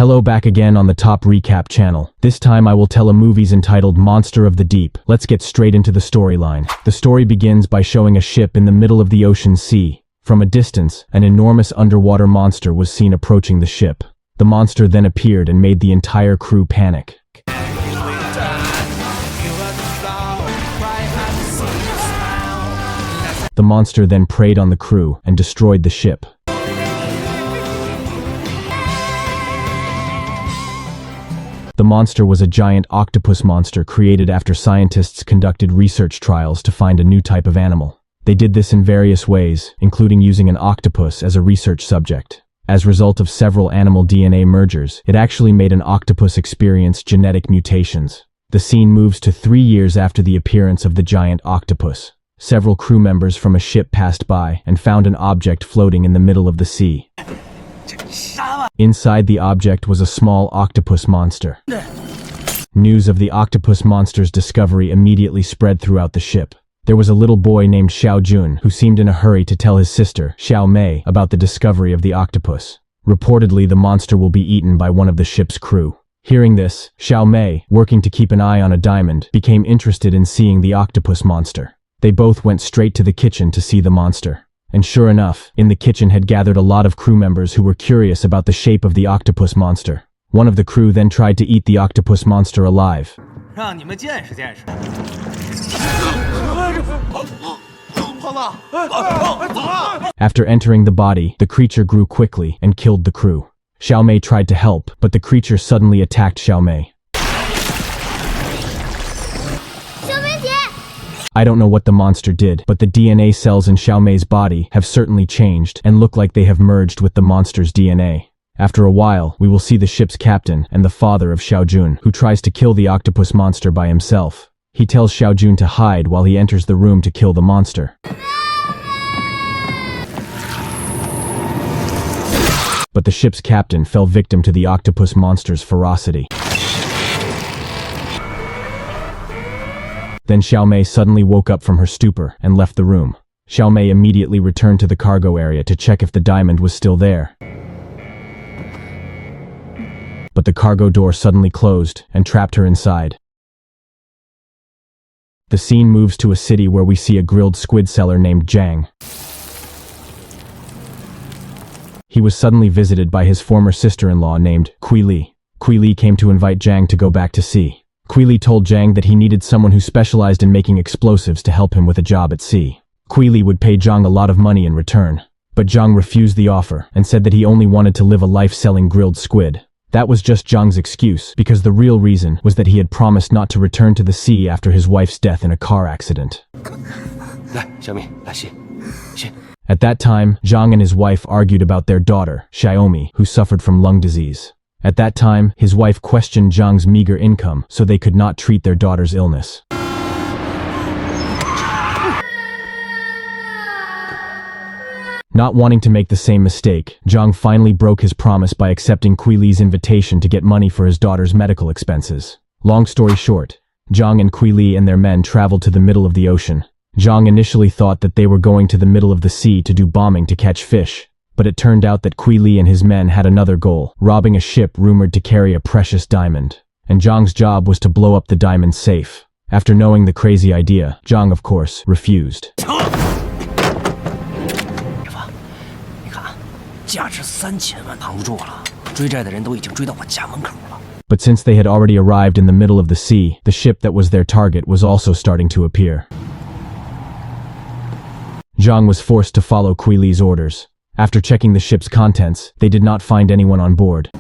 Hello, back again on the Top Recap channel. This time I will tell a movie entitled Monster of the Deep. Let's get straight into the storyline. The story begins by showing a ship in the middle of the ocean sea. From a distance, an enormous underwater monster was seen approaching the ship. The monster then appeared and made the entire crew panic. The monster then preyed on the crew and destroyed the ship. The monster was a giant octopus monster created after scientists conducted research trials to find a new type of animal. They did this in various ways, including using an octopus as a research subject. As a result of several animal DNA mergers, it actually made an octopus experience genetic mutations. The scene moves to 3 years after the appearance of the giant octopus. Several crew members from a ship passed by and found an object floating in the middle of the sea. Inside the object was a small octopus monster. News of the octopus monster's discovery immediately spread throughout the ship. There was a little boy named Xiao Jun who seemed in a hurry to tell his sister, Xiao Mei, about the discovery of the octopus. Reportedly, the monster will be eaten by one of the ship's crew. Hearing this, Xiao Mei, working to keep an eye on a diamond, became interested in seeing the octopus monster. They both went straight to the kitchen to see the monster. And sure enough, in the kitchen had gathered a lot of crew members who were curious about the shape of the octopus monster. One of the crew then tried to eat the octopus monster alive. After entering the body, the creature grew quickly and killed the crew. Xiao Mei tried to help, but the creature suddenly attacked Xiao Mei. I don't know what the monster did, but the DNA cells in Xiao Mei's body have certainly changed and look like they have merged with the monster's DNA. After a while, we will see the ship's captain and the father of Xiao Jun, who tries to kill the octopus monster by himself. He tells Xiao Jun to hide while he enters the room to kill the monster. But the ship's captain fell victim to the octopus monster's ferocity. Then Xiao Mei suddenly woke up from her stupor and left the room. Xiao Mei immediately returned to the cargo area to check if the diamond was still there. But the cargo door suddenly closed and trapped her inside. The scene moves to a city where we see a grilled squid seller named Zhang. He was suddenly visited by his former sister-in-law named Kui Li. Kui Li came to invite Zhang to go back to sea. Kui Li told Zhang that he needed someone who specialized in making explosives to help him with a job at sea. Kui Li would pay Zhang a lot of money in return. But Zhang refused the offer and said that he only wanted to live a life selling grilled squid. That was just Zhang's excuse, because the real reason was that he had promised not to return to the sea after his wife's death in a car accident. At that time, Zhang and his wife argued about their daughter, Xiaomi, who suffered from lung disease. At that time, his wife questioned Zhang's meager income, so they could not treat their daughter's illness. Not wanting to make the same mistake, Zhang finally broke his promise by accepting Kui Li's invitation to get money for his daughter's medical expenses. Long story short, Zhang and Kui Li and their men traveled to the middle of the ocean. Zhang initially thought that they were going to the middle of the sea to do bombing to catch fish. But it turned out that Kui Li and his men had another goal, robbing a ship rumored to carry a precious diamond. And Zhang's job was to blow up the diamond safe. After knowing the crazy idea, Zhang, of course, refused. But since they had already arrived in the middle of the sea, the ship that was their target was also starting to appear. Zhang was forced to follow Kui Li's orders. After checking the ship's contents, they did not find anyone on board.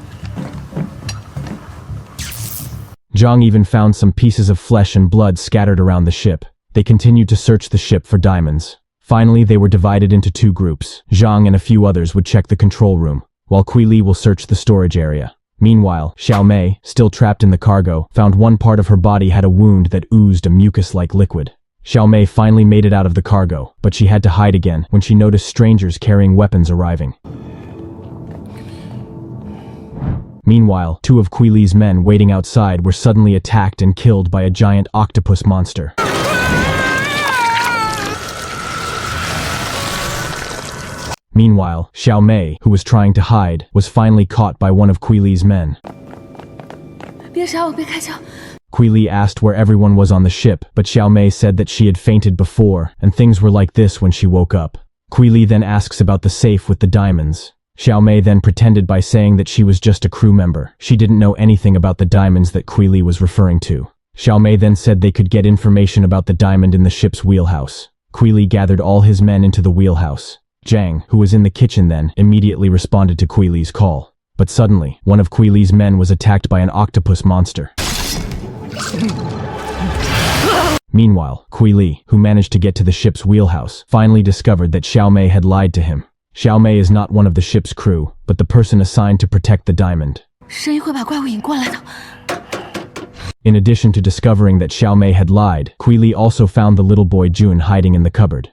Zhang even found some pieces of flesh and blood scattered around the ship. They continued to search the ship for diamonds. Finally, they were divided into 2 groups. Zhang and a few others would check the control room, while Kui Li will search the storage area. Meanwhile, Xiao Mei, still trapped in the cargo, found one part of her body had a wound that oozed a mucus-like liquid. Xiao Mei finally made it out of the cargo, but she had to hide again when she noticed strangers carrying weapons arriving. Meanwhile, 2 of Kui Li's men waiting outside were suddenly attacked and killed by a giant octopus monster. Meanwhile, Xiao Mei, who was trying to hide, was finally caught by one of Kui Li's men. 别杀我，别开枪！ Kui Li asked where everyone was on the ship, but Xiao Mei said that she had fainted before, and things were like this when she woke up. Kui Li then asks about the safe with the diamonds. Xiao Mei then pretended by saying that she was just a crew member. She didn't know anything about the diamonds that Kui Li was referring to. Xiao Mei then said they could get information about the diamond in the ship's wheelhouse. Kui Li gathered all his men into the wheelhouse. Zhang, who was in the kitchen then, immediately responded to Kui Li's call. But suddenly, one of Kui Li's men was attacked by an octopus monster. Meanwhile, Kui Li, who managed to get to the ship's wheelhouse, finally discovered that Xiao Mei had lied to him. Xiao Mei is not one of the ship's crew, but the person assigned to protect the diamond. 声音会把怪物引过来的。 In addition to discovering that Xiao Mei had lied, Kui Li also found the little boy Jun hiding in the cupboard.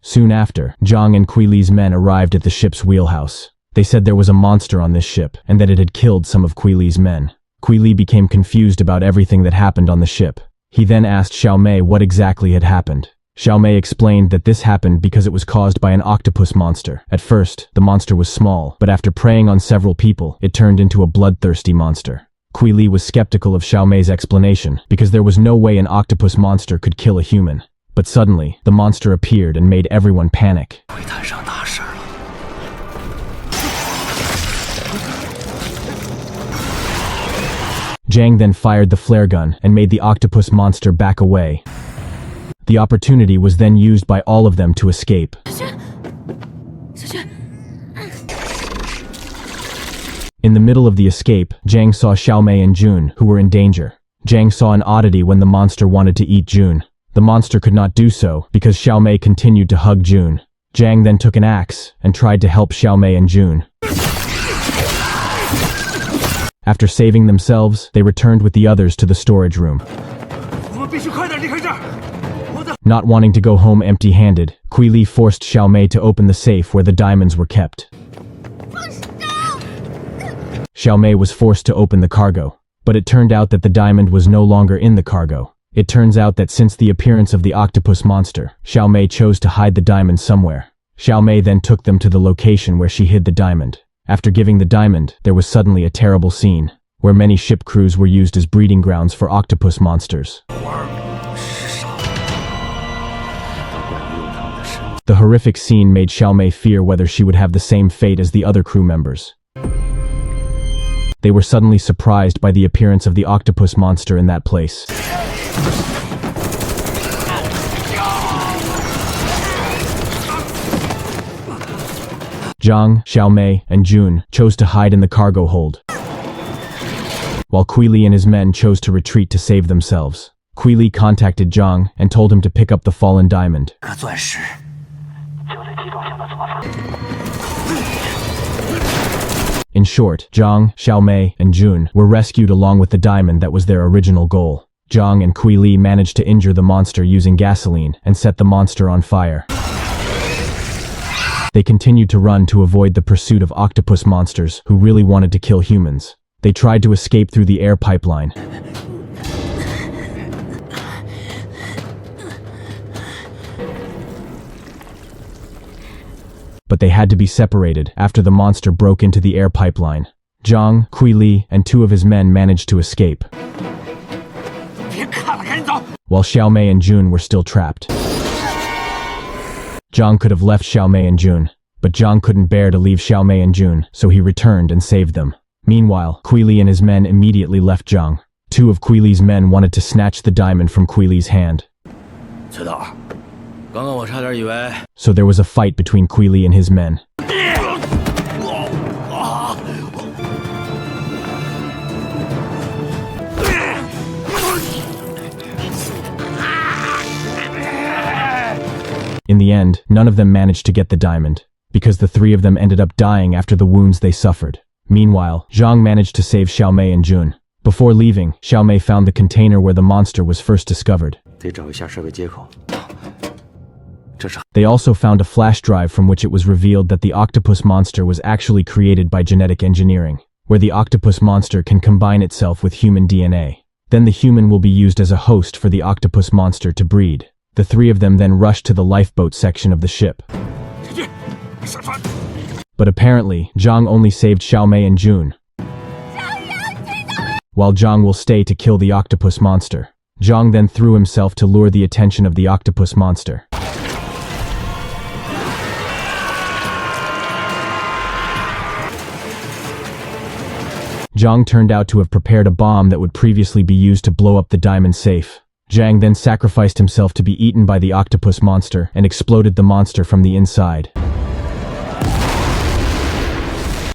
Soon after, Zhang and Kui Li's men arrived at the ship's wheelhouse. They said there was a monster on this ship, and that it had killed some of Kui Li's men. Kui Li became confused about everything that happened on the ship. He then asked Xiao Mei what exactly had happened. Xiao Mei explained that this happened because it was caused by an octopus monster. At first, the monster was small, but after preying on several people, it turned into a bloodthirsty monster. Kui Li was skeptical of Xiao Mei's explanation, because there was no way an octopus monster could kill a human. But suddenly, the monster appeared and made everyone panic. Zhang then fired the flare gun and made the octopus monster back away. The opportunity was then used by all of them to escape. In the middle of the escape, Zhang saw Xiao Mei and Jun, who were in danger. Zhang saw an oddity when the monster wanted to eat Jun. The monster could not do so, because Xiao Mei continued to hug Jun. Zhang then took an axe, and tried to help Xiao Mei and Jun. After saving themselves, they returned with the others to the storage room. Not wanting to go home empty-handed, Kui Li forced Xiao Mei to open the safe where the diamonds were kept. Xiao Mei was forced to open the cargo, but it turned out that the diamond was no longer in the cargo. It turns out that since the appearance of the octopus monster, Xiao Mei chose to hide the diamond somewhere. Xiao Mei then took them to the location where she hid the diamond. After giving the diamond, there was suddenly a terrible scene, where many ship crews were used as breeding grounds for octopus monsters. The horrific scene made Xiao Mei fear whether she would have the same fate as the other crew members. They were suddenly surprised by the appearance of the octopus monster in that place. Zhang, Xiao Mei, and Jun chose to hide in the cargo hold, while Kui Li and his men chose to retreat to save themselves. Kui Li contacted Zhang and told him to pick up the fallen diamond. In short, Zhang, Xiao Mei, and Jun were rescued along with the diamond that was their original goal. Zhang and Kui Li managed to injure the monster using gasoline and set the monster on fire. They continued to run to avoid the pursuit of octopus monsters who really wanted to kill humans. They tried to escape through the air pipeline. But they had to be separated after the monster broke into the air pipeline. Zhang, Kui Li, and two of his men managed to escape, while Xiao Mei and Jun were still trapped. Zhang could have left Xiao Mei and Jun, but Zhang couldn't bear to leave Xiao Mei and Jun, so he returned and saved them. Meanwhile, Kui Li and his men immediately left Zhang. Two of Kui Li's men wanted to snatch the diamond from Kui Li's hand. So there was a fight between Kui Li and his men. In the end, none of them managed to get the diamond, because the three of them ended up dying after the wounds they suffered. Meanwhile, Zhang managed to save Xiao Mei and Jun. Before leaving, Xiao Mei found the container where the monster was first discovered. They also found a flash drive from which it was revealed that the octopus monster was actually created by genetic engineering, where the octopus monster can combine itself with human DNA. Then the human will be used as a host for the octopus monster to breed. The three of them then rushed to the lifeboat section of the ship. But apparently, Zhang only saved Xiaomei and Jun, while Zhang will stay to kill the octopus monster. Zhang then threw himself to lure the attention of the octopus monster. Zhang turned out to have prepared a bomb that would previously be used to blow up the diamond safe. Zhang then sacrificed himself to be eaten by the octopus monster and exploded the monster from the inside.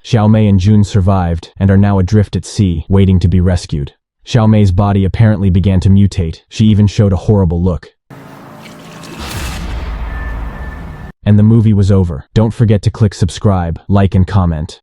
Xiaomei and Jun survived and are now adrift at sea, waiting to be rescued. Xiaomei's body apparently began to mutate. She even showed a horrible look. And the movie was over. Don't forget to click subscribe, like and comment.